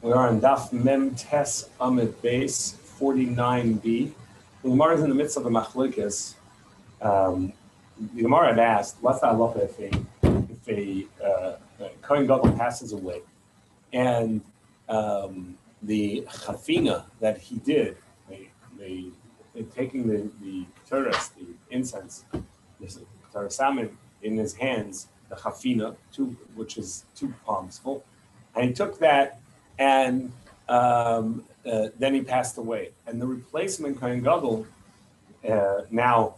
We are on Daf Mem Tes Amid Base 49b. The Gemara is in the midst of a machlokes. The Gemara had asked, what's the halacha if a Kohen Gadol passes away, and the chafina that he did, taking the keteris, the incense, the keteris in his hands, the chafina, which is 2 palms full, and he took that, and then he passed away. And the replacement Kohen Gadol now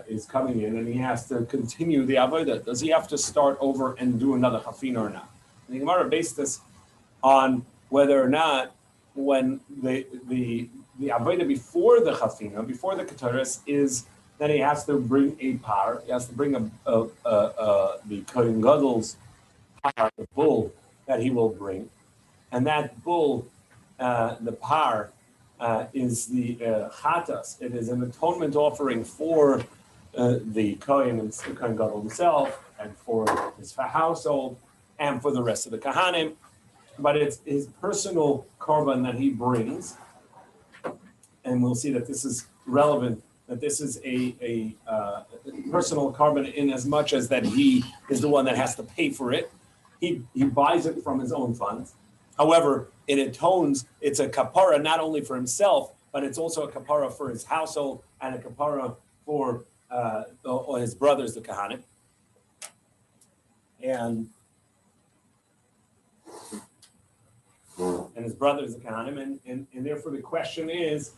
is coming in, and he has to continue the avodah. Does he have to start over and do another chafina or not? And the Gemara based this on whether or not, when the avodah before the chafina, before the keteris, is that he has to bring a par. He has to bring the Kohen Gadol's par, the bull that he will bring. And that bull, the par, is the chatas. It is an atonement offering for the Kohen and the Kohen Gadol himself, and for his household, and for the rest of the Kahanim. But it's his personal korban that he brings. And we'll see that this is relevant, that this is a personal korban in as much as that he is the one that has to pay for it. He buys it from his own funds. However, it atones, it's a kapara not only for himself, but it's also a kapara for his household and a kapara for his brothers, the Kahanim. And his brothers, the Kahanim. And therefore the question is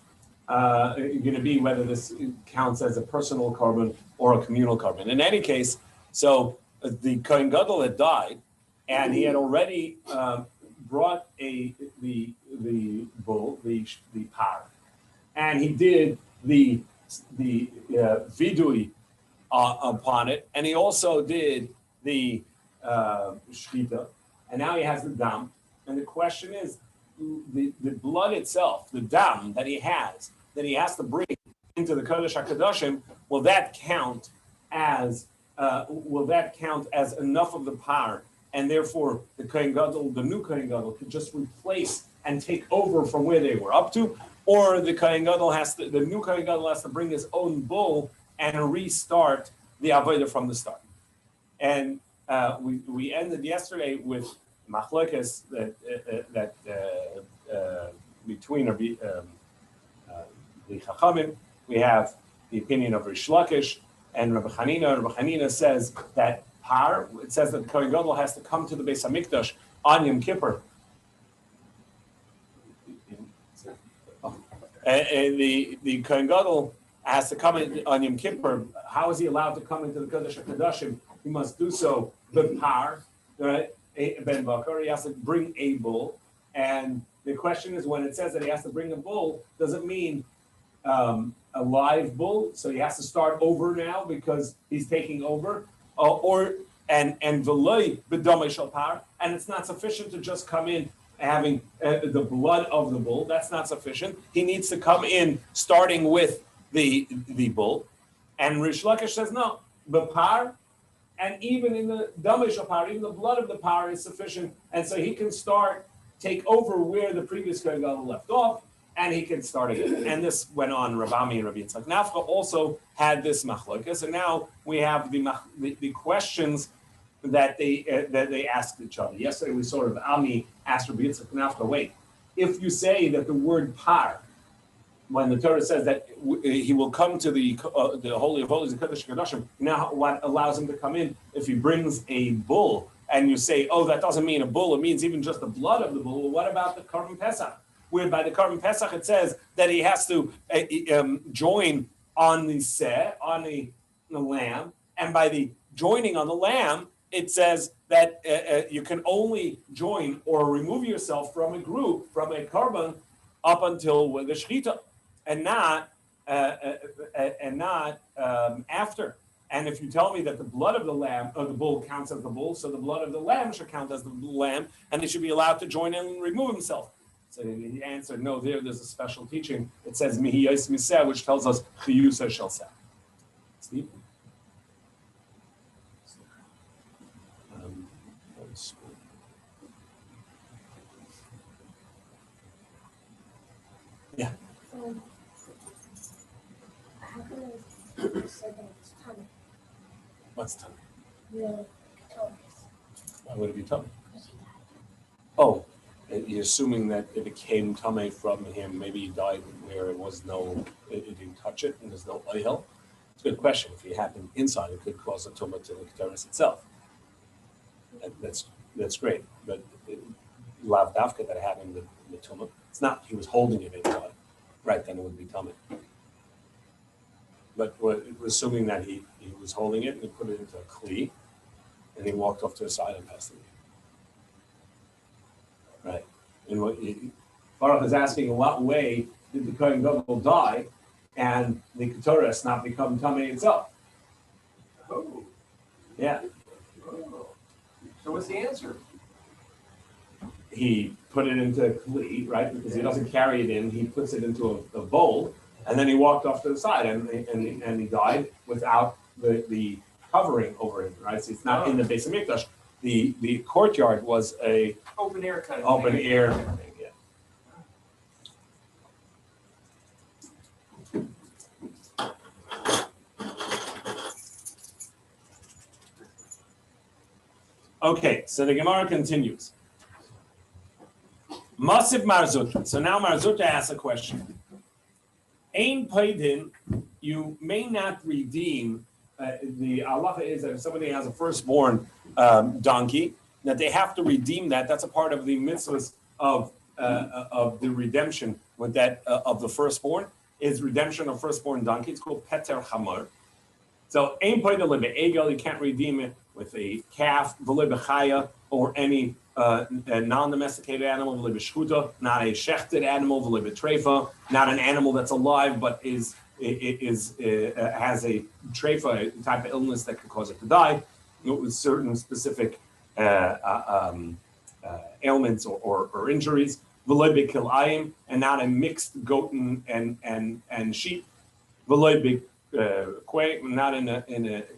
going to be whether this counts as a personal korban or a communal korban. In any case, so the Kohen Gadol had died, and he had already brought the bull, the par, and he did the vidui upon it, and he also did the shchita, and now he has the dam. And the question is, the blood itself, the dam that he has to bring into the Kodesh HaKadoshim, will that count as enough of the par? And therefore, the Kohen Gadol, the new Kohen Gadol, could just replace and take over from where they were up to, or the Kohen Gadol the new Kohen Gadol has to bring his own bull and restart the avodah from the start. And we ended yesterday with machlokes that between the Chachamim. We have the opinion of Rish Lakish and Rabbi Chanina. Rabbi Chanina says that it says that the Kohen Gadol has to come to the Beis Hamikdash on Yom Kippur. And the Kohen Gadol has to come in on Yom Kippur. How is he allowed to come into the Kodesh HaKadoshim? He must do so b'par, right? Ben Bakar. He has to bring a bull. And the question is, when it says that he has to bring a bull, does it mean a live bull? So he has to start over now because he's taking over. And v'loi b'domei shel par, and it's not sufficient to just come in having the blood of the bull. That's not sufficient. He needs to come in starting with the bull. And Rish Lakish says no, b'par, and even in the domei shel par, even the blood of the par is sufficient, and so he can take over where the previous Kohen Gadol left off, and he can start again. And this went on. Rabami and Rabbi Yitzchak Nafcha also had this machlokes, and now we have the questions that they asked each other. Yesterday we saw Ami asked Rabbi Yitzchak Nafcha, wait, if you say that the word par, when the Torah says that he will come to the Holy of Holies, the Kodesh HaKadoshim, now what allows him to come in if he brings a bull, and you say, oh, that doesn't mean a bull, it means even just the blood of the bull. Well, what about the Korban Pesach? Where by the Korban Pesach it says that he has to join on the seh, on the lamb, and by the joining on the lamb, it says that you can only join or remove yourself from a group, from a korban, up until the shechita, and not after. And if you tell me that the blood of the lamb or the bull counts as the bull, so the blood of the lamb should count as the lamb, and he should be allowed to join in and remove himself. So he answered, no, there's a special teaching. It says, Mihi Yos Miseh, which tells us, Chiyusa Shel Seh. Steve? How come it said that it's tummy? What's tummy? The Torah. Why would it be tummy? Oh, you're assuming that it became tummy from him. Maybe he died where it didn't touch it, and there's no oil. It's a good question. If it happened inside, it could cause a tumah to the keteris itself. That's great, but lav dafka that happened with the tumah. It's not. He was holding it inside, right? Then it would be tummy. But we're assuming that he was holding it and he put it into a kli, and he walked off to the side and passed it. Right. And what Baruch is asking, in what way did the Kohen Gadol die and the Keturah not become tummy itself? Oh. Yeah. Oh. So what's the answer? He put it into a kli, right? Because he doesn't carry it in. He puts it into a bowl, and then he walked off to the side, and he died without the covering over him, right? So it's not in the Beis Hamikdash. The courtyard was a Open air kind of open thing. air kind of thing, yeah. Okay, so the Gemara continues. Masiv Marzuta. So now Marzuta asks a question. Ein Paidin, you may not redeem. The halacha is that if somebody has a firstborn donkey, that they have to redeem that. That's a part of the mitzvahs of the redemption with that of the firstborn is redemption of firstborn donkey. It's called Peter Chamor. So ein Paidin lebe'egel, you can't redeem it with a calf, v'lebechaya, or any non-domesticated animal, v'lebeshchuta, not a shechted animal, v'lebetrefa, not an animal that's alive but has a trefa, a type of illness that can cause it to die, with certain specific ailments or injuries, v'lebekilayim, and not a mixed goat and sheep, v'lebekwe, not in a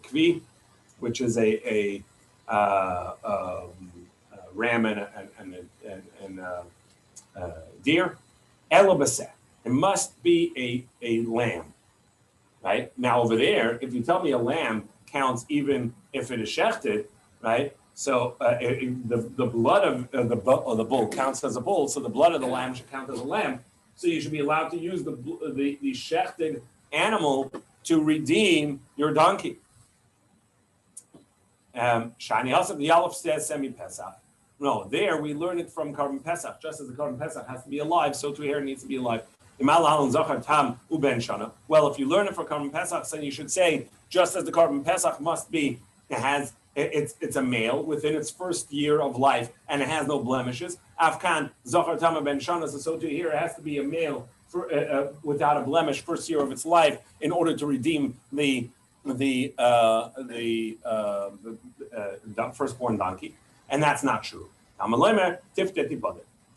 kvi, which is a ram and deer. Elobaseh. It must be a lamb, right? Now over there, if you tell me a lamb counts even if it is shechted, right? So the blood of the bull counts as a bull, so the blood of the lamb should count as a lamb. So you should be allowed to use the shechted animal to redeem your donkey. Shani Hasab, the Aleph says semi-Pesach. No, there we learn it from Korban Pesach. Just as the Korban Pesach has to be alive, so too here it needs to be alive. Well, if you learn it from Korban Pesach, then you should say, just as the Korban Pesach must be, it's a male within its first year of life, and it has no blemishes. Afkan Zachar Tama Ben Shana, so too here it has to be a male without a blemish, first year of its life, in order to redeem the firstborn donkey, and that's not true.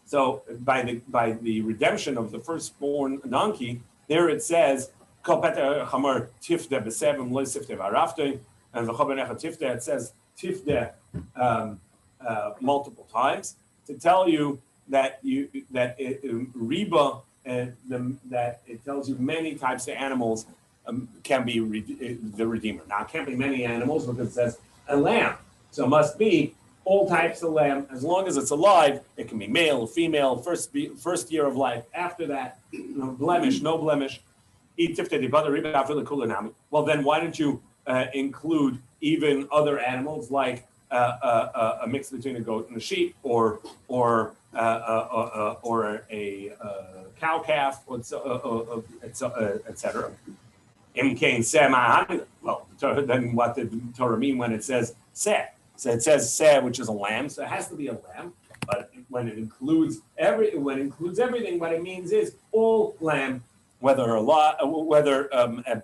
So by the redemption of the firstborn donkey, there it says and it says tifde multiple times to tell you that riba that it tells you many types of animals can be the redeemer. Now, it can't be many animals because it says a lamb. So it must be all types of lamb. As long as it's alive, it can be male or female, first year of life. After that, no blemish. Well, then why don't you include even other animals like a mix between a goat and a sheep, or a cow calf, etc. Well, then what did the Torah mean when it says seh? So it says seh, which is a lamb, so it has to be a lamb. But when it includes everything, what it means is all lamb, whether a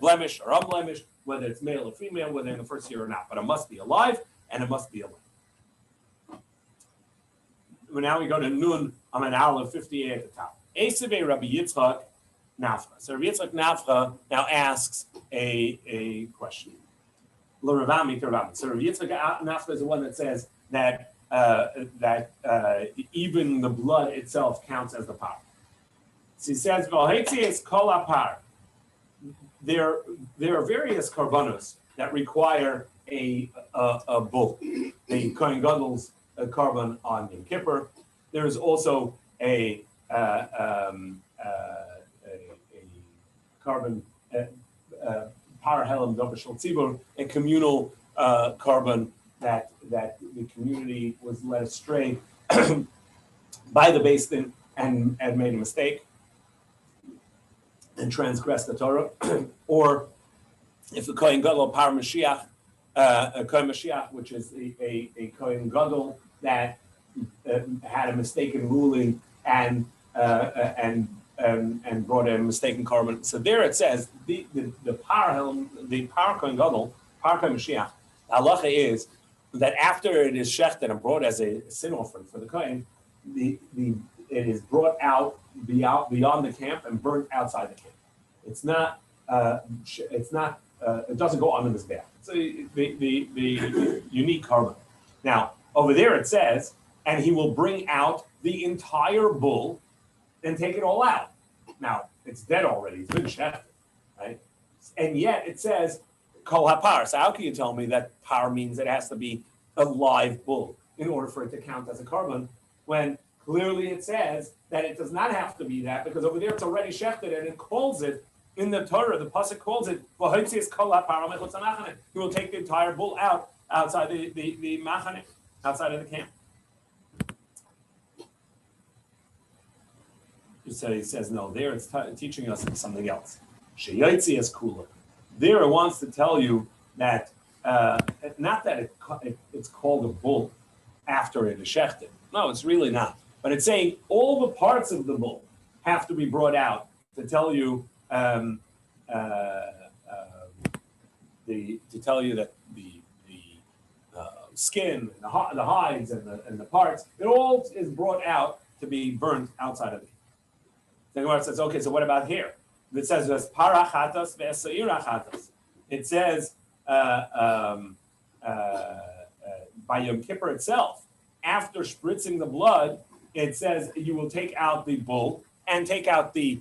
blemish or unblemished, whether it's male or female, whether in the first year or not. But it must be alive and it must be a lamb. Now we go to Nun Amen Aleph 58 at the top. Eseve Rabbi Yitzchak Nafcha. So Rabbi Yitzchak Nafcha now asks a question. So Rabbi Yitzchak Nafcha is the one that says that even the blood itself counts as the power. So he says, "V'hitzias kol apar." There are various karbanos that require a bull. The Kohen Gadol's carbon on Yom Kippur. There is also a carbon par helam dobeshel tzibur, a communal carbon that the community was led astray by the Beis Din and made a mistake and transgressed the Torah, or if the Kohen Gadol par Mashiach, a Kohen Mashiach, which is a Kohen Gadol that had a mistaken ruling and brought a mistaken carbon. So there it says the par Kohen Gadol, par Kohen Mashiach. The halacha is that after it is shechted and brought as a sin offering for the Kohen, it is brought out beyond the camp and burnt outside the camp. It's not. It doesn't go on the mizbeach. So the unique carbon. Now over there it says, and he will bring out the entire bull and take it all out. Now it's dead already. It's been shechted, right? And yet it says kol hapar. So how can you tell me that par means it has to be a live bull in order for it to count as a carbon, when clearly it says that it does not have to be that, because over there it's already shechted and it calls it in the Torah. The pasuk calls it v'hitzias kol hapar mechutz hamachane. He will take the entire bull out outside the machane, outside of the camp. So he says no. There it's teaching us something else. Sheyotzias kula. There it wants to tell you that not that it's called a bull after it is shechted. No, it's really not. But it's saying all the parts of the bull have to be brought out to tell you that the skin, the hides, and the parts, it all is brought out to be burnt outside of it. The Gemara says, okay, so what about here? It says parachatas ve'esairachatas. It says by Yom Kippur itself, after spritzing the blood, it says you will take out the bull and take out the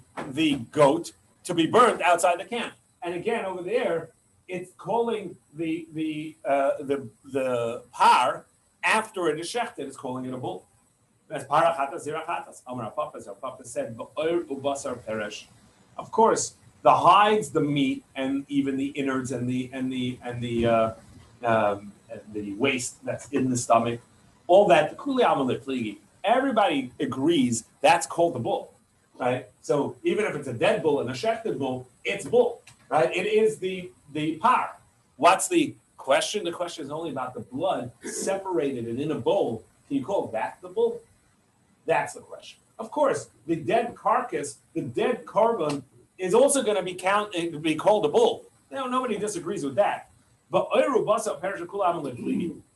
goat to be burnt outside the camp. And again, over there, it's calling the par after it is shechted. It's calling it a bull. That's parachatas zirachatas. Amar Papa said, "Ba'or ubasar peresh." Of course, the hides, the meat, and even the innards and the waste that's in the stomach, all that. Everybody agrees that's called the bull, right? So even if it's a dead bull and a shechted bull, it's bull, right? It is the par. What's the question? The question is only about the blood separated and in a bowl. Can you call that the bull? That's the question. Of course, the dead carcass, the dead carbon, is also going to be called a bull. Now, nobody disagrees with that. But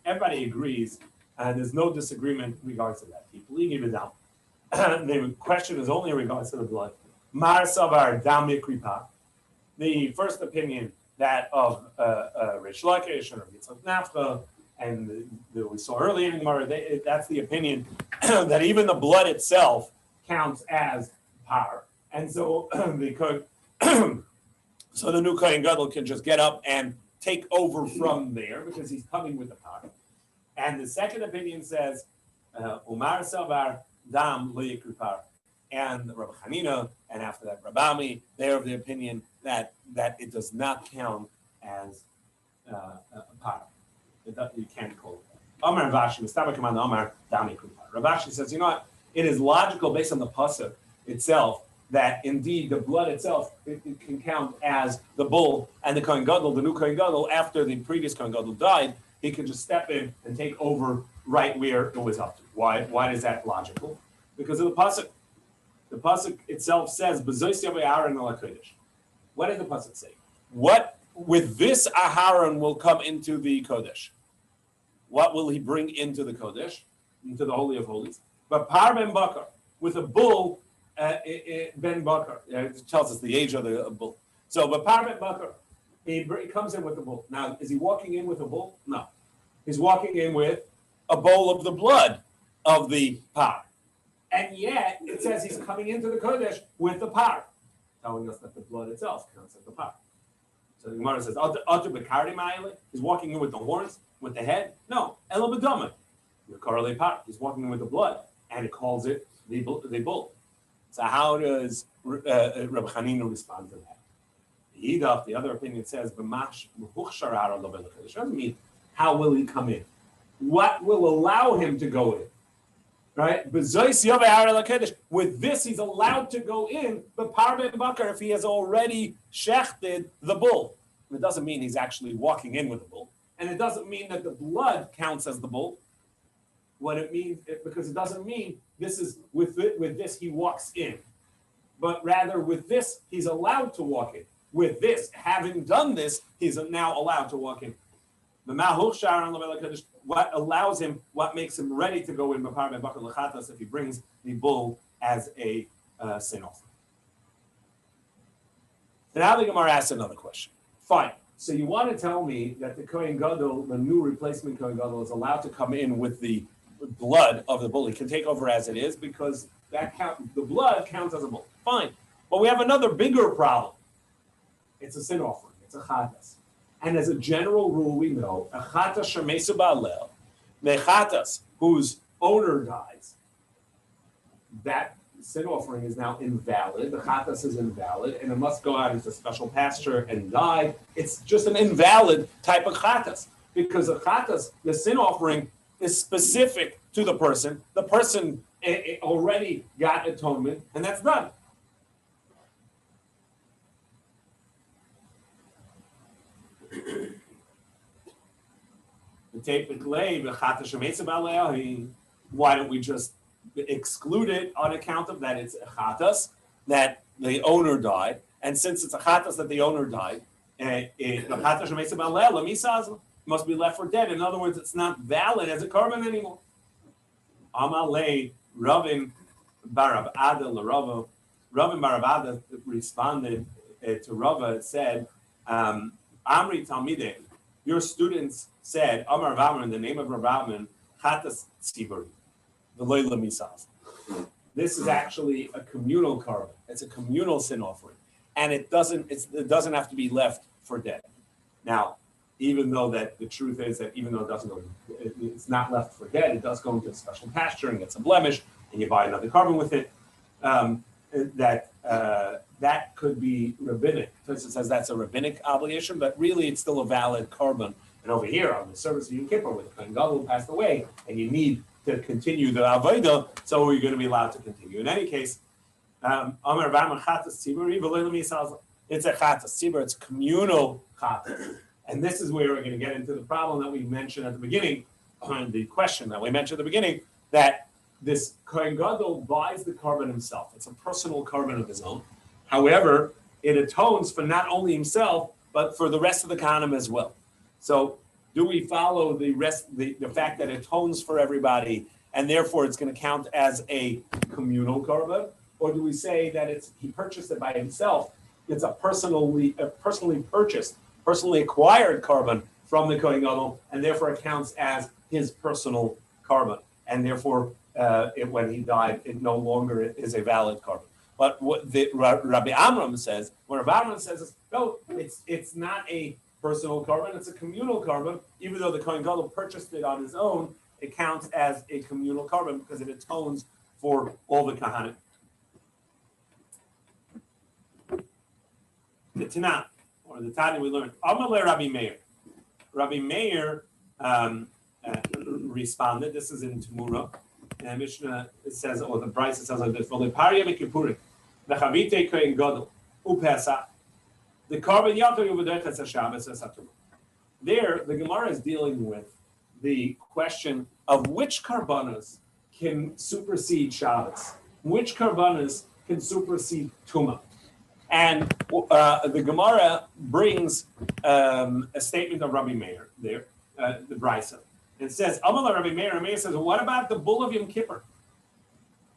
everybody agrees, and there's no disagreement in regards to that. The question is only in regards to the blood. The first opinion, that of Rish Lakish and Yitzchak Nafcha, and we saw earlier in the Gemara, that's the opinion that even the blood itself counts as par. And so so the new Kohen Gadol can just get up and take over from there because he's coming with the par. And the second opinion says, Umar Savar Dam Lo Yikru Par. And Rabbi Hanina, and after that Rabami, they're of the opinion that it does not count as a par. You can't call it. Amar Vashi, Mustaba Command Amar Dam Yikru Par. Ravashi says, you know what? It is logical based on the pasuk itself that indeed the blood itself it can count as the bull, and the Kohen Gadol, the new Kohen Gadol, after the previous Kohen Gadol died, he can just step in and take over right where it was up to. Why is that logical? Because of the pasuk. The pasuk itself says, "B'zois yavei Aaron al hakodesh." What does the pasuk say? What with this Aharon will come into the kodesh? What will he bring into the kodesh, into the holy of holies? But par ben bakar, with a bull, ben bakar. It tells us the age of the bull. So, but par ben bakar, he comes in with the bull. Now, is he walking in with a bull? No, he's walking in with a bowl of the blood of the par. And yet, it says he's coming into the Kodesh with the par, telling us that the blood itself counts as the par. So the Gemara says, Atu Bekardi Ma'ile, he's walking in with the horns, with the head. No, Elo B'dama, the Korale par, he's walking in with the blood, and it calls it the bull. So how does Rabbi Hanina respond to that? The other opinion says, doesn't mean how will he come in? What will allow him to go in? Right? With this, he's allowed to go in, but Parbe Bakar, if he has already shechted the bull. It doesn't mean he's actually walking in with the bull. And it doesn't mean that the blood counts as the bull. What it means, because it doesn't mean this is with this he walks in. But rather with this, he's allowed to walk in. With this, having done this, he's now allowed to walk in. What allows him, what makes him ready to go in if he brings the bull as a sin offering. So now the Gemara asks another question. Fine. So you want to tell me that the Kohen Gadol, the new replacement Kohen Gadol, is allowed to come in with the blood of the bull. He can take over as it is because the blood counts as a bull. Fine. But we have another bigger problem. It's a sin offering. It's a chatas. And as a general rule, we know a chatas shemesu ba'alel, mechatas whose owner dies, that sin offering is now invalid. The chatas is invalid, and it must go out into special pasture and die. It's just an invalid type of chatas because the chatas, the sin offering, is specific to the person. The person already got atonement, and that's done. Why don't we just exclude it on account of that it's a chatas, that the owner died, and since it's a chatas that the owner died, it must be left for dead. In other words, it's not valid as a korban anymore. Amalei Ravin Barav Ada l'Rava. Ravin Barav Ada responded to Rava, said, Amri Talmidei, your students said, Amar Ravman, in the name of Ravman, Chatas Tziburi, the Loila Misaz. This is actually a communal korban. It's a communal sin offering. And it doesn't have to be left for dead. Now, even though that the truth is that even though it's not left for dead, it does go into a special pasture and gets a blemish, and you buy another korban with it. That could be rabbinic. It says that's a rabbinic obligation, but really it's still a valid korban. And over here on the service of Yom Kippur, where the Kohen Gadol passed away, and you need to continue the avodah, so you're going to be allowed to continue. In any case, it's a chatas tzibur, it's communal chatas. And this is where we're going to get into the problem that we mentioned at the beginning, the question that we mentioned at the beginning, that this Kohen Gadol buys the korban himself. It's a personal korban of his own. However, it atones for not only himself, but for the rest of the Kohanim as well. So do we follow the fact that it atones for everybody, and therefore it's going to count as a communal korban? Or do we say that he purchased it by himself? It's a personally purchased, personally acquired korban from the Kohen Gadol, and therefore it counts as his personal korban. And therefore, when he died, it no longer is a valid korban. But what Rabbi Amram says, is, no, it's not a personal korban, it's a communal korban. Even though the Kohen Gadol purchased it on his own, it counts as a communal korban because it atones for all the Kohanim. The Tanakh, or the Tanya we learned, Amalei Rabbi Meir. Rabbi Meir responded, this is in Temura, and Mishnah says, or the Bryce says like this, the Chavite Kohen Gadol, Upesach, the Korban Yaakov Yuvadechas Shabbos Satur. There, the Gemara is dealing with the question of which karbanos can supersede Shabbos, which karbanos can supersede Tumah. And the Gemara brings a statement of Rabbi Meir there, the Brisa. It says, Amal Rabbi Meir says, what about the bull of Yom Kippur?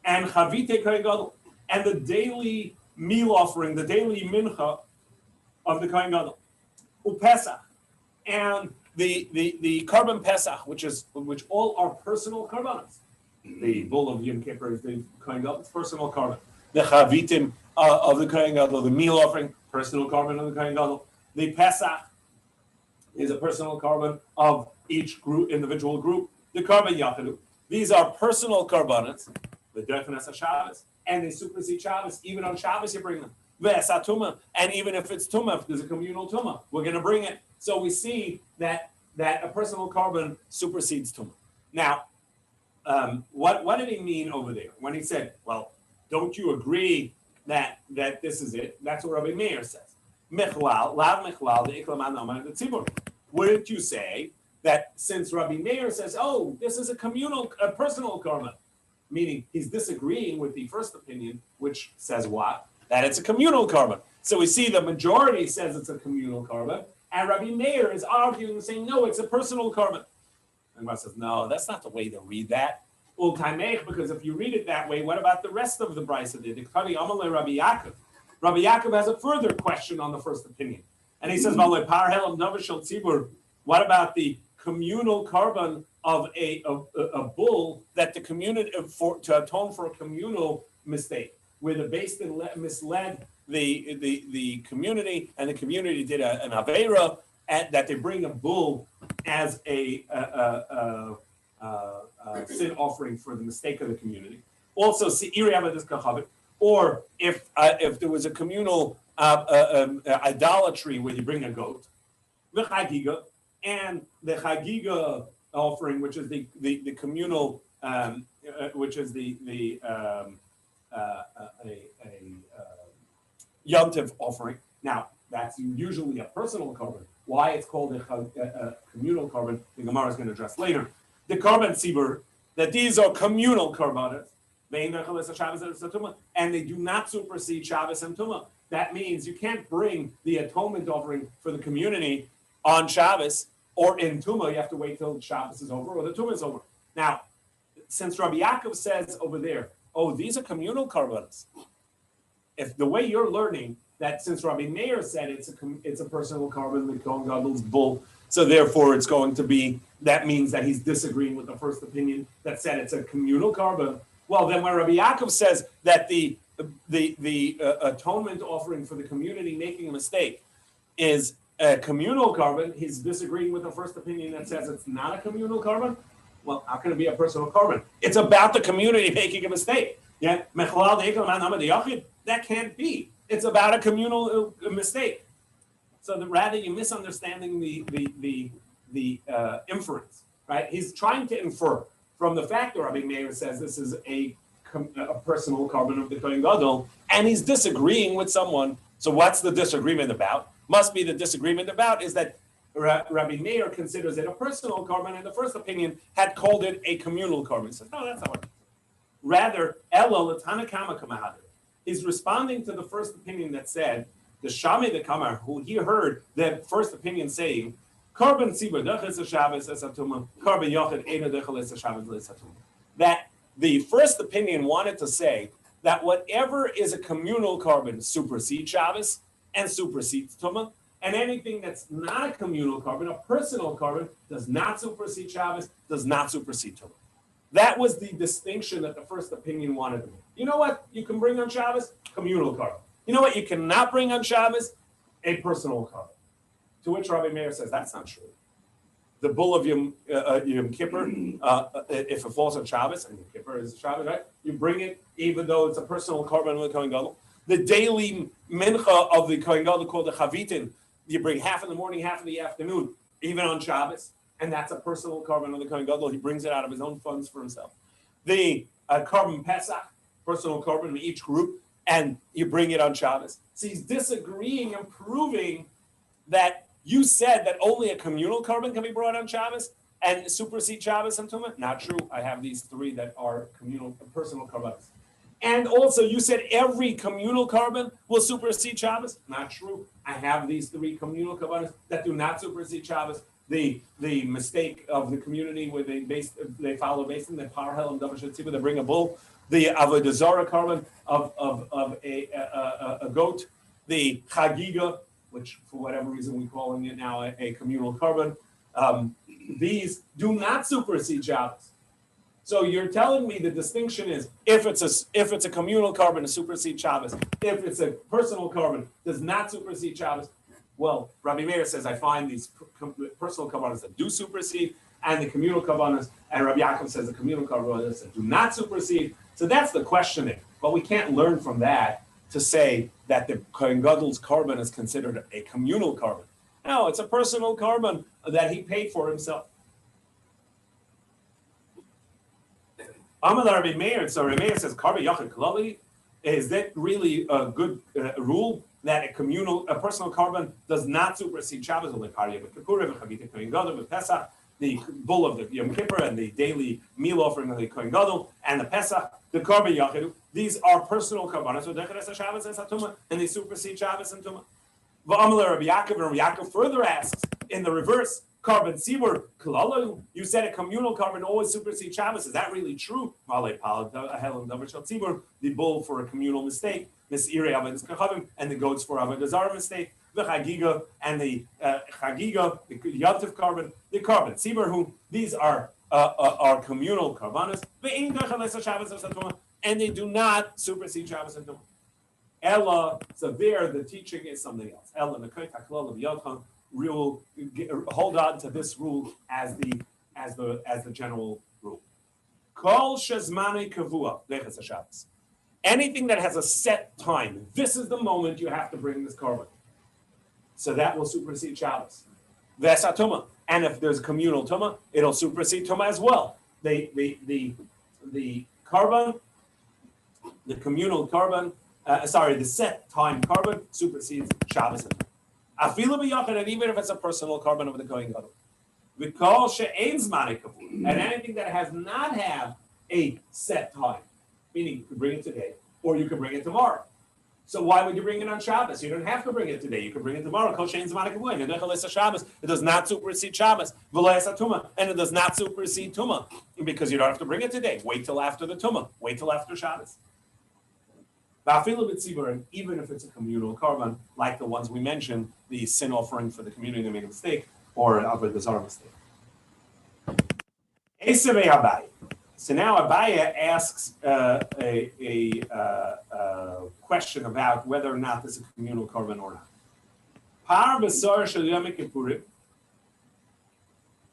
And Chavite Kohen Gadol, and the daily meal offering, the daily mincha of the Kohen Gadol, Upesach, and the Korban Pesach, which all are personal korbanos. The bull of Yom Kippur is the Kohen Gadol, it's personal carbon. The chavitim of the Kohen Gadol, the meal offering, personal carbon of the Kohen Gadol. The Pesach is a personal carbon of each group, individual group. The carbon yachidu. These are personal carbonates, the Derfenes Shabbos, and they supersede Shabbos. Even on Shabbos, you bring them. Ve'esatuma, and even if it's tuma, if there's a communal tuma, we're going to bring it. So we see that a personal carbon supersedes tuma. Now, what did he mean over there when he said, "Well, don't you agree that this is it?" That's what Rabbi Meir says. Michlal, lav michlal, the iklaman oman the tzibur. Wouldn't you say that since Rabbi Meir says, "Oh, this is a personal carbon," meaning he's disagreeing with the first opinion, which says what? That it's a communal carbon. So we see the majority says it's a communal carbon, and Rabbi Meir is arguing, saying, "No, it's a personal carbon." And Rabbi says, "No, that's not the way to read that." Because if you read it that way, what about the rest of the brisa? Rabbi Yaakov. Rabbi Yaakov has a further question on the first opinion, and he says, "What about the communal carbon of a bull that the community to atone for a communal mistake, where the Beis Din misled the community, and the community did an aveira, and that they bring a bull as a sin offering for the mistake of the community. Also, or if there was a communal idolatry where you bring a goat, and the chagiga offering, which is the communal, which is the yontiv offering. Now, that's usually a personal carbon. Why it's called a communal carbon, the Gemara is going to address later. The carbon tzibur, that these are communal carbonates, and they do not supersede Shabbos and Tumah. That means you can't bring the atonement offering for the community on Shabbos or in Tumah. You have to wait till Shabbos is over or the Tumah is over. Now, since Rabbi Yaakov says over there, "Oh, these are communal carbonates," if the way you're learning that, since Rabbi Meir said it's a personal carbon, the Kohen Gadol's bull, so therefore it's going to be, that means that he's disagreeing with the first opinion that said it's a communal carbon. Well, then when Rabbi Yaakov says that the atonement offering for the community making a mistake is a communal carbon, he's disagreeing with the first opinion that says it's not a communal carbon. Well, how can it be a personal carbon? It's about the community making a mistake. Yeah, that can't be. It's about a communal mistake. So rather, you're misunderstanding the inference, right? He's trying to infer from the fact that Rabbi Meir says this is a personal carbon of the Kohen Gadol, and he's disagreeing with someone. So what's the disagreement about? Must be the disagreement about is that Rabbi Meir considers it a personal carbon, and the first opinion had called it a communal carbon. He says, no, that's not what it is. Rather, Elul Tanakama Kamahadir. He's responding to the first opinion that said, the Shami the Kamar, who he heard the first opinion saying, Carbon Sibur Dechel Shabbos Esatuma, Carbon Yochid Eda Dechel Shabbos Esatuma. That the first opinion wanted to say that whatever is a communal carbon supersedes Shabbos and supersedes Tumah, and anything that's not a communal carbon, a personal carbon, does not supersede Shabbos, does not supersede Tumah. That was the distinction that the first opinion wanted to make. You know what you can bring on Shabbos? Communal carbon. You know what you cannot bring on Shabbos? A personal carbon. To which Rabbi Meir says, that's not true. The bull of Yom Kippur, if it falls on Shabbos, and Yom Kippur is Shabbos, right? You bring it even though it's a personal carbon of the Kohen Gadol. The daily mincha of the Kohen Gadol called the chavitin, you bring half in the morning, half in the afternoon, even on Shabbos, and that's a personal carbon of the Kohen Gadol. He brings it out of his own funds for himself. The carbon Pesach, personal carbon of each group, and you bring it on Shabbos. So he's disagreeing and proving that you said that only a communal carbon can be brought on Shabbos and supersede Shabbos and Tumah. Not true. I have these three that are communal, personal carbons. And also you said every communal carbon will supersede Shabbos. Not true. I have these three communal carbons that do not supersede Shabbos. The mistake of the community where they follow based on the parhel and davar, they bring a bull. The avodah zarah carbon of a goat. The chagiga, which for whatever reason we're calling it now a communal carbon, these do not supersede Shabbos. So you're telling me the distinction is if it's a communal carbon, it supersedes Shabbos. If it's a personal carbon, does not supersede Shabbos. Well, Rabbi Meir says I find these personal carbonas that do supersede, and the communal carbonas, and Rabbi Yaakov says the communal carbonas that do not supersede. So that's the questioning. But we can't learn from that to say that the Kohen Gadol's carbon is considered a communal carbon. No, it's a personal carbon that he paid for himself. Amar Rabbi Meir, so Rabbi Meir says, "Karba yachid klali." Is that really a good rule that a personal carbon does not supersede Shabbos or Lekarya, but Kippur, Chavita Kohen Gadol, but Pesach, the bull of the Yom Kippur and the daily meal offering of the Kohen Gadol, and the Pesach, the Karba yachid. These are personal carbonas, so Decheres Shabbos and Satuma, and they supersede Shabbos and Tuma. V'Amar Rabbi Yaakov, and Rabbi Yaakov further asks in the reverse. Carbon Sibur, Kollel, you said a communal carbon always supersedes Shabbos. Is that really true? The bull for a communal mistake, and the goats for Avodah Zarah mistake, the Chagiga and the Chagiga, the Yantiv carbon, the carbon Sibur, these are communal carbonas, and they do not supersede Shabbos and Tumah. Ella, so there the teaching is something else. Ella, rule, hold on to this rule as the general rule. Kol shezmani kavua leches Shabbos. Anything that has a set time, this is the moment you have to bring this carbon. So that will supersede Shabbos. Vesa tuma, and if there's communal tuma, it'll supersede tuma as well. The carbon, the communal carbon, the set time carbon supersedes Shabbos and Tuma. And even if it's a personal carbon of the Kohen Gadol. And anything that has not have a set time, meaning you could bring it today or you could bring it tomorrow. So why would you bring it on Shabbos? You don't have to bring it today. You can bring it tomorrow. It does not supersede Shabbos. And it does not supersede Tuma because you don't have to bring it today. Wait till after the Tuma. Wait till after Shabbos. And even if it's a communal carbon, like the ones we mentioned, the sin offering for the community that made a mistake, or Avodah Zarah mistake. So now Abaya asks a question about whether or not this is a communal carbon or not. Par Basar Shel Yom Kippurim,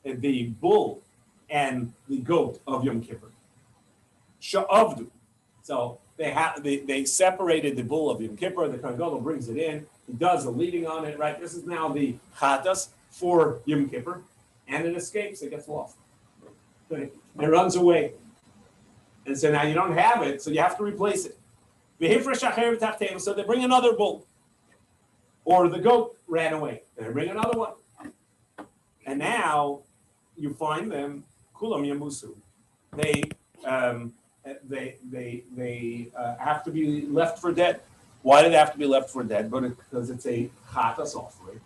the bull and the goat of Yom Kippur, Sha'avdu. So they separated the bull of Yom Kippur. The Kohen Gadol brings it in. He does the leading on it. Right. This is now the chatas for Yom Kippur, and it escapes. It gets lost. It runs away, and so now you don't have it. So you have to replace it. So they bring another bull, or the goat ran away. They bring another one, and now you find them kulam yamusu. They have to be left for dead. Why do they have to be left for dead? Because it's a chatas offering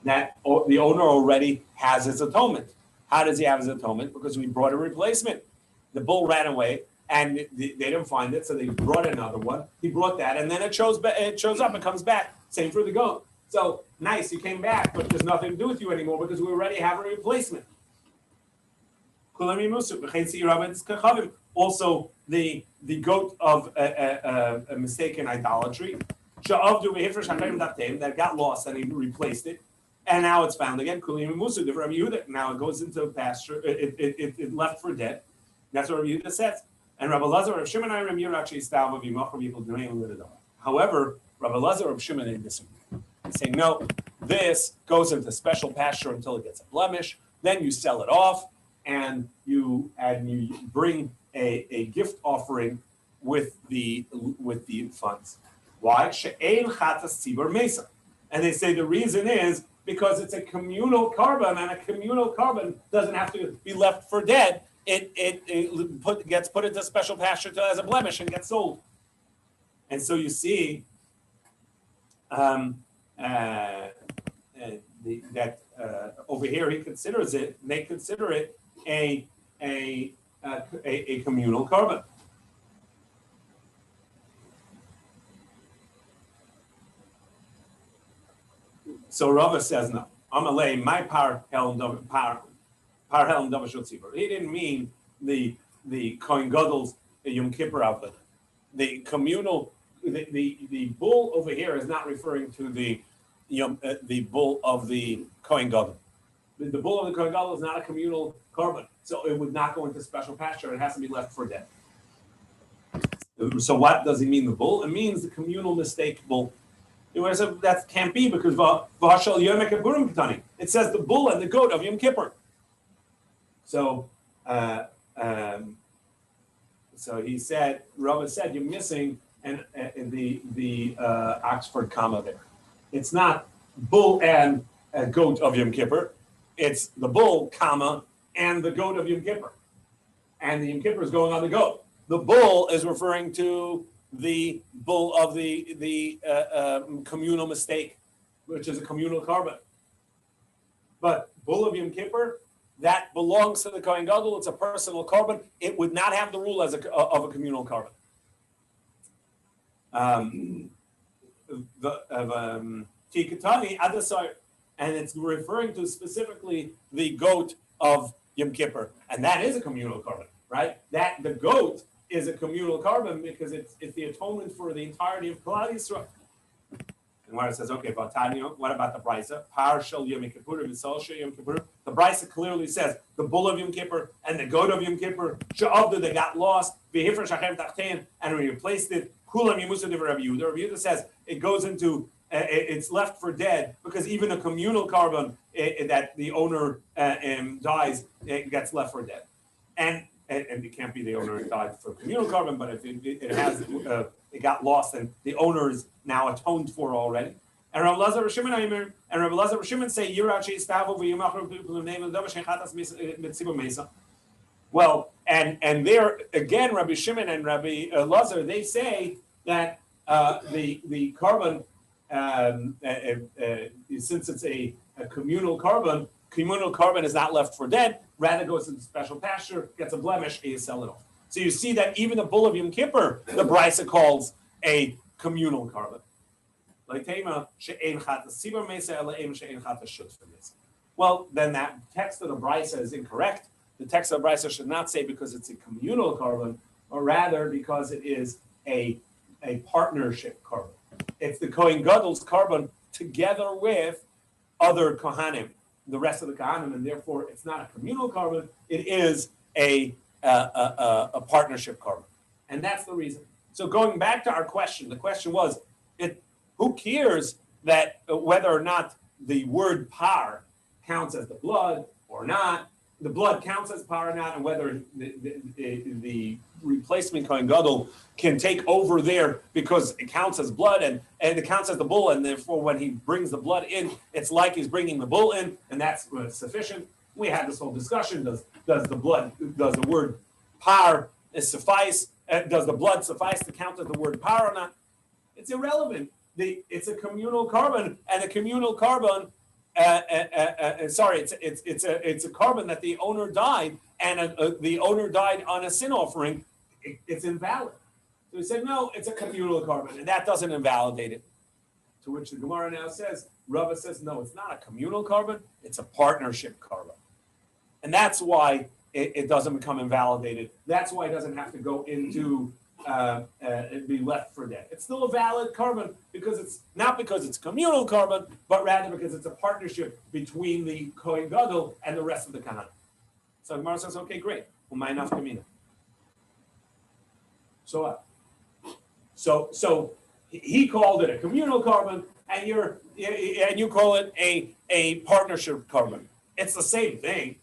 that the owner already has his atonement. How does he have his atonement? Because we brought a replacement. The bull ran away and they didn't find it, so they brought another one. He brought that, and then it shows up and comes back. Same for the goat. So nice, you came back, but there's nothing to do with you anymore because we already have a replacement. Also, the goat of a mistaken idolatry, that got lost and he replaced it, and now it's found again. Now it goes into pasture. It left for dead. That's what Rabbi Yehuda says. And Rabbi Lazar, Rabbi Shimon, and Rabbi Yehuda actually style people doing with it. However, Rabbi Lazar, Rabbi Shimon, they disagree. They say no. This goes into special pasture until it gets a blemish. Then you sell it off, and you bring a gift offering with the funds. Why? She'ein chatas tzibur mesa. And they say the reason is because it's a communal carbon, and a communal carbon doesn't have to be left for dead. It gets put into special pasture as a blemish and gets sold. And so you see that over here they consider it a communal carbon. So Rava says no. Amalei, my par helen davashul tzibur. He didn't mean the the Kohen Gadol's Yom Kippur outfit. The communal, the bull over here is not referring to the bull of the Kohen Gadol. The bull of the Kohen Gadol is not a communal carbon, so it would not go into special pasture. It has to be left for dead. So what does he mean, the bull? It means the communal mistake bull. That can't be because it says the bull and the goat of Yom Kippur. So he said, Rabbi said, you're missing the Oxford comma there. It's not bull and goat of Yom Kippur. It's the bull, comma, and the goat of Yom Kippur. And the Yom Kippur is going on the goat. The bull is referring to the bull of the communal mistake, which is a communal carbon. But bull of Yom Kippur, that belongs to the Kohen Gadol. It's a personal carbon. It would not have the rule of a communal carbon. Tikatani adasar, and it's referring to specifically the goat of Yom Kippur, and that is a communal carbon, right? That the goat is a communal carbon because it's the atonement for the entirety of Kollel Yisrael. And where it says, okay, what about the Brisa? Partial Yom Kippur, Yom Kippur. The Brisa clearly says the bull of Yom Kippur and the goat of Yom Kippur, they got lost, and we replaced it. Kulam Yemusa de Rabbi Yehuda. Rabbi Yehuda says it goes into, it's left for dead because even a communal carbon that the owner dies, it gets left for dead. And it can't be the owner died for communal carbon, but if it got lost and the owner is now atoned for already. And Rabbi Lazar Shimon say, well, and there again, Rabbi Shimon and Rabbi Lazar, they say that the carbon, since it's a communal carbon is not left for dead, rather goes into special pasture, gets a blemish, and you sell it off. So you see that even the bull of Yom Kippur, the Brisa calls a communal carbon. Well, then that text of the Brisa is incorrect. The text of the Brisa should not say because it's a communal carbon, or rather because it is a partnership carbon. It's the Kohen Gadol's carbon together with other Kohanim, the rest of the Kohanim, and therefore it's not a communal carbon. It is a partnership carbon, and that's the reason. So going back to our question, the question was, who cares that whether or not the word par counts as the blood or not? The blood counts as par or not, and whether the replacement Kohen Gadol can take over there because it counts as blood and it counts as the bull, and therefore when he brings the blood in, it's like he's bringing the bull in, and that's sufficient. We had this whole discussion: does the word par suffice? Does the blood suffice to count as the word par or not? It's irrelevant. It's a communal carbon, and a communal carbon. It's a carbon that the owner died, and the owner died on a sin offering. It's invalid. So he said, no, it's a communal carbon, and that doesn't invalidate it. To which the Gemara now says, Rava says, no, it's not a communal carbon, it's a partnership carbon. And that's why it doesn't become invalidated. That's why it doesn't have to go into be left for dead. It's still a valid carbon because it's not because it's communal carbon, but rather because it's a partnership between the Kohen Gadol and the rest of the Kohanim. So Gemara says, okay, great. So what? So he called it a communal carbon, and you call it a partnership carbon. It's the same thing.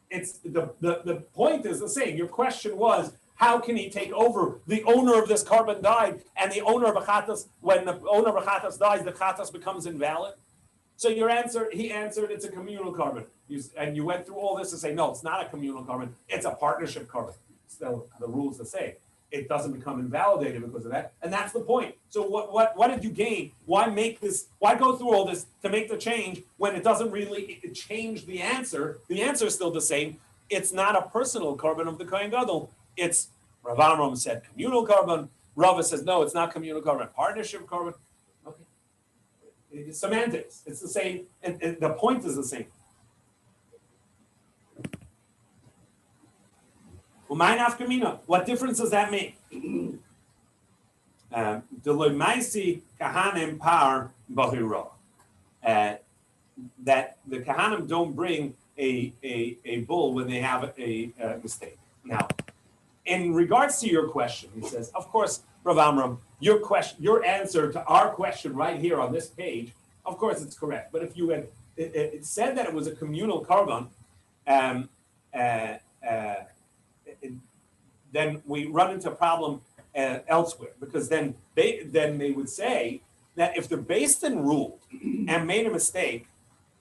It's the point is the same. Your question was, how can he take over? The owner of this carbon died, and the owner of a chatas, when the owner of a chatas dies, the chatas becomes invalid. So he answered, it's a communal carbon. And you went through all this to say, no, it's not a communal carbon, it's a partnership carbon. Still, the rule's the same. It doesn't become invalidated because of that. And that's the point. So what did you gain? Why go through all this to make the change when it doesn't really change the answer? The answer is still the same. It's not a personal carbon of the Kohen Gadol. It's, Rav Amram said communal carbon. Rava says, no, it's not communal carbon, partnership carbon. Okay. It's semantics. It's the same. And the point is the same. U'may nafkamina. What difference does that make? Deloimaisi kahanim par bahira. That the kahanim don't bring a bull when they have a mistake. Now, in regards to your question, he says, of course, Rav Amram, your answer to our question right here on this page, of course it's correct. But if you had it said that it was a communal carbon, then we run into a problem elsewhere, because then they would say that if the Beis Din ruled and made a mistake,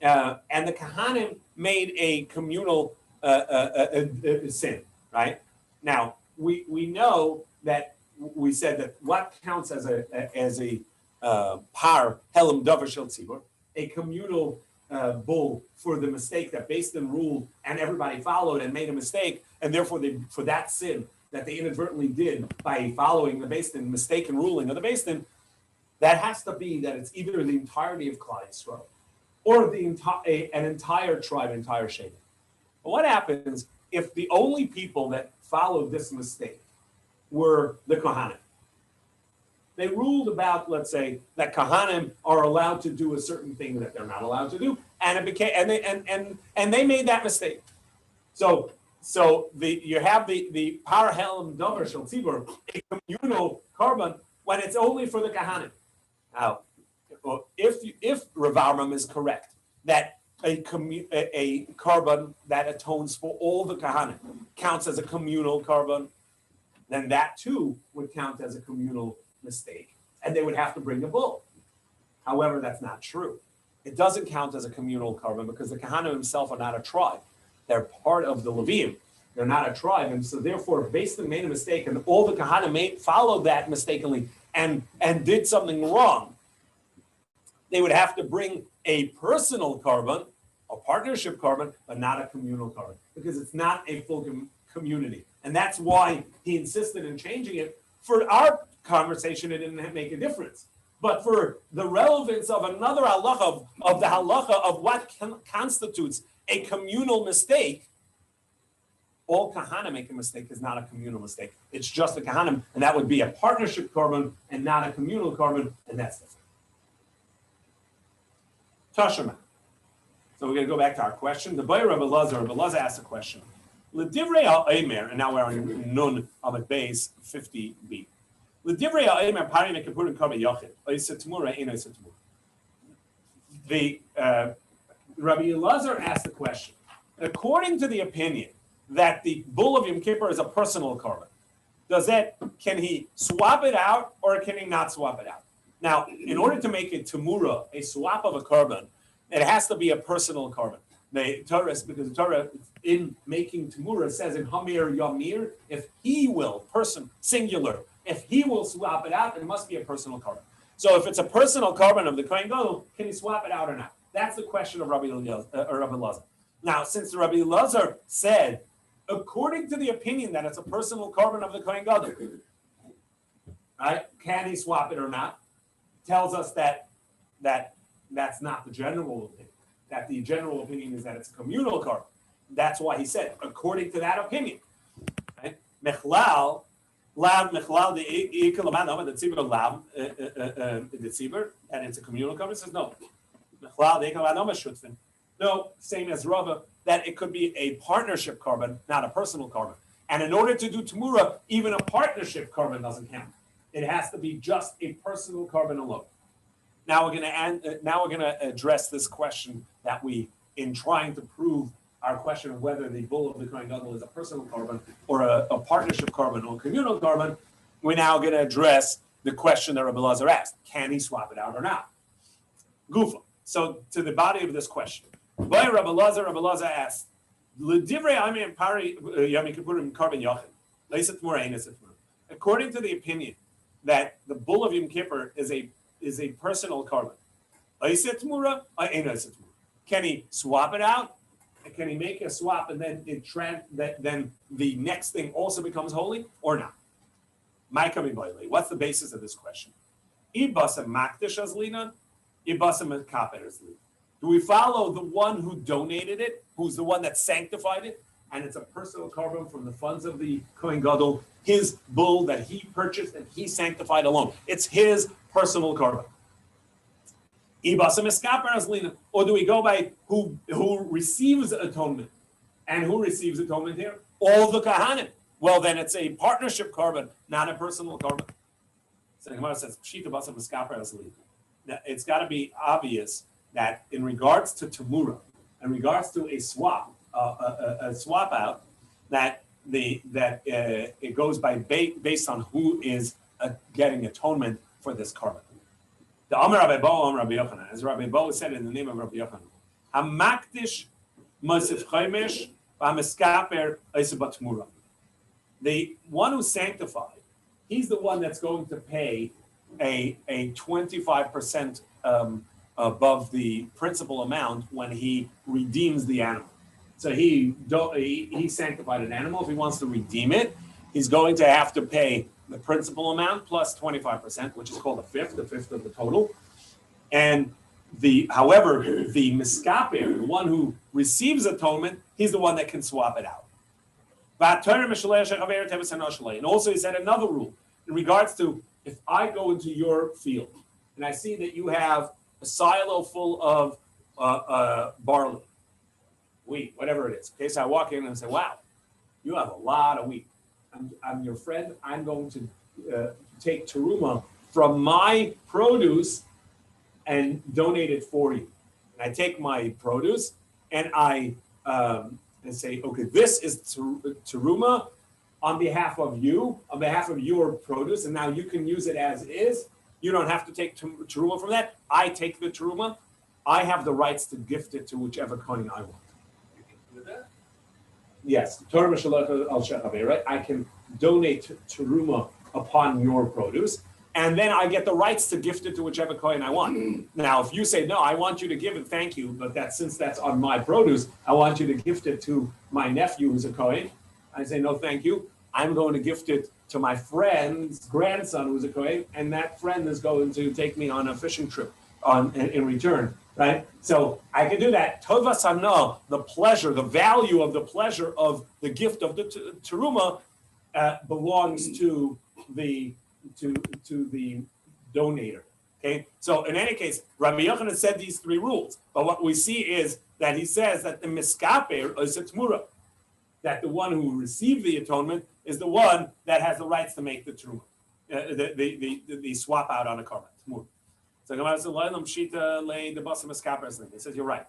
and the Kahanim made a communal sin, right? Now we know that we said that what counts as a par helam davar shel tzibur, a communal bull for the mistake that Beis Din ruled and everybody followed and made a mistake, and therefore for that sin that they inadvertently did by following the Beis Din, mistaken ruling of the Beis Din, that has to be that it's either the entirety of Klal Yisrael or an entire tribe, entire shayla. But what happens if the only people that followed this mistake were the Kohanim? They ruled about, let's say, that Kohanim are allowed to do a certain thing that they're not allowed to do, and it became and they made that mistake. So you have the par helam davar shel tzibur, a communal carbon, when it's only for the Kohanim. Now, if Rav Amram is correct that a carbon that atones for all the Kohanim counts as a communal carbon, then that too would count as a communal mistake, and they would have to bring a bull. However, that's not true. It doesn't count as a communal carbon because the Kohanim themselves are not a tribe. They're part of the Levim. They're not a tribe, and so therefore, Beis Din made a mistake, and all the Kohanim followed that mistakenly and did something wrong. They would have to bring a personal carbon, a partnership carbon, but not a communal carbon, because it's not a full community. And that's why he insisted in changing it. For our conversation, it didn't make a difference. But for the relevance of another halacha, of the halacha of what constitutes a communal mistake, all Kahanim make a mistake is not a communal mistake. It's just a Kahanim, and that would be a partnership carbon and not a communal carbon, and that's different. Tashema. So we're going to go back to our question. The boy Rabbi Lazar asked a question. L'divrei ha'omer, and now we're on Nun Amud Beis 50b. L'divrei ha'omer pari mekapurim karba yachid. Oiseh t'mura ein oiseh t'mura. The Rabbi Lazar asked the question. According to the opinion that the bull of Yom Kippur is a personal carbon, can he swap it out or can he not swap it out? Now, in order to make a tamura, a swap of a carbon, it has to be a personal carbon. The Torah, because the Torah in making tamura says in Hamir Yamir, if he will, person, singular, if he will swap it out, it must be a personal carbon. So if it's a personal carbon of the Kohen Gadol, can he swap it out or not? That's the question of Rabbi Lazar. Now, since Rabbi Lazar said, according to the opinion that it's a personal carbon of the Kohen Gadol, right? Can he swap it or not? Tells us that that's not the general opinion. That the general opinion is that it's a communal carbon. That's why he said, according to that opinion, right? Mechlal, lav mechlal the ikalaman the tzibur lav the tzibur, and it's a communal carbon. Says no. Mechlal the ikalaman shutfin. No, same as Rava, that it could be a partnership carbon, not a personal carbon. And in order to do tamura, even a partnership carbon doesn't count. It has to be just a personal carbon alone. Now we're going to address this question that we, in trying to prove our question of whether the bull of the Kohen Gadol is a personal carbon or a partnership carbon or a communal carbon. We're now going to address the question that Rabbi Lazar asked: can he swap it out or not? Gufa. So to the body of this question, by Rabbi Lazar asked, "L'divrei Amin Pari Yom Kippurim Carbon Yachid Leiset Tmura Ein Leiset Tmura." According to the opinion that the bull of Yom Kippur is a personal carbon, Leiset Tmura Ein Leiset Tmura. Can he swap it out? Can he make a swap and then then the next thing also becomes holy or not? What's the basis of this question? Do we follow the one who donated it, who's the one that sanctified it, and it's a personal korban from the funds of the Kohen Gadol, his bull that he purchased and he sanctified alone. It's his personal korban. Or do we go by who receives atonement? And who receives atonement here? All the Kahanim. Well, then it's a partnership korban, not a personal korban. So the Gemara says, now, it's got to be obvious that in regards to Tamura, in regards to a swap out, that it goes by based on who is getting atonement for this korban. The Amar Rabbi Bo, Rabbi Yochanan, as Rabbi Bo said in the name of Rabbi Yochanan, Hamakdish Mosif Chaimesh V'Hameskaper Eisabat Tamura. The one who's sanctified, he's the one that's going to pay a 25% above the principal amount when he redeems the animal. So he sanctified an animal. If he wants to redeem it, he's going to have to pay the principal amount plus 25%, which is called a fifth of the total. And however, the miskaper, the one who receives atonement, he's the one that can swap it out. And also he said another rule in regards to if I go into your field and I see that you have a silo full of barley, wheat, whatever it is. Okay, so I walk in and say, wow, you have a lot of wheat. I'm your friend. I'm going to take teruma from my produce and donate it for you. And I take my produce and I say, okay, this is teruma on behalf of you, on behalf of your produce, and now you can use it as is. You don't have to take teruma from that. I take the teruma. I have the rights to gift it to whichever kohen I want. You can do that? Yes, right? I can donate teruma upon your produce, and then I get the rights to gift it to whichever kohen I want. Now, if you say, no, I want you to give it, thank you, but since that's on my produce, I want you to gift it to my nephew who's a kohen. I say, no, thank you. I'm going to gift it to my friend's grandson who's a kohen, and that friend is going to take me on a fishing trip in return, right? So I can do that. Tovas hana, the pleasure, the value of the pleasure of the gift of the teruma belongs to the donator. Okay, so in any case, Rabbi Yochanan said these three rules, but what we see is that he says that the miskaper is a tmura, that the one who received the atonement is the one that has the rights to make the teruma, the swap out on a korban. So he says, you're right.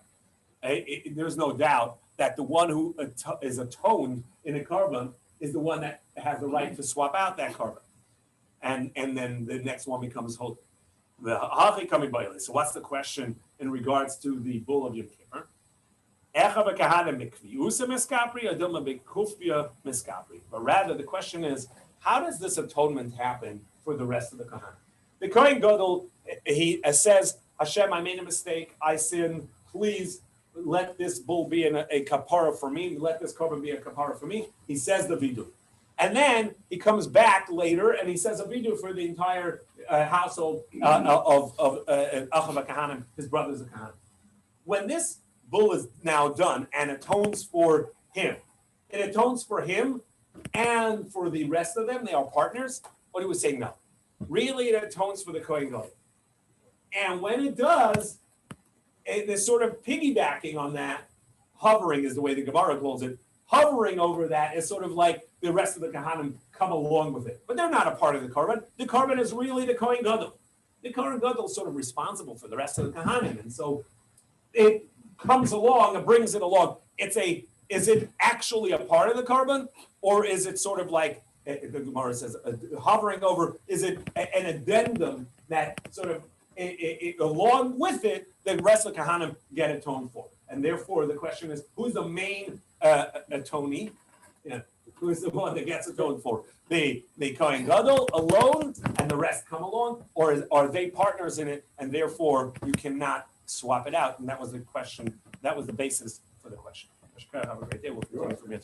There's no doubt that the one who is atoned in a korban is the one that has the right to swap out that korban. And then the next one becomes holy. So what's the question in regards to the bull of Yom Kippur? But rather, the question is, how does this atonement happen for the rest of the Kohen? The Kohen Gadol, he says, Hashem, I made a mistake, I sinned, please let this bull be a kapara for me, let this korban be a kapara for me. He says the vidu. And then he comes back later and he says a vidu for the entire household of Achav HaKahanim, his brothers of Kahanim. When this bull is now done and atones for him, it atones for him and for the rest of them, they are partners. What do we say? No. Really, it atones for the Kohen Gadol. And when it does, there's sort of piggybacking on that. Hovering is the way the Gemara calls it. Hovering over that is sort of like the rest of the Kahanim come along with it. But they're not a part of the korban. The korban is really the Kohen Gadol. The Kohen Gadol is sort of responsible for the rest of the Kahanim. And so it comes along and brings it along. Is it actually a part of the korban? Or is it sort of like, the Gemara says, hovering over, is it an addendum that sort of, along with it, the rest of the Kahanim get atoned for? And therefore, the question is, who's the main atonee? Who is the one that gets atoned for? The Kohen Gadol alone, and the rest come along? Or are they partners in it, and therefore you cannot swap it out? And that was the question. That was the basis for the question. Have a great day. We'll continue from here tomorrow.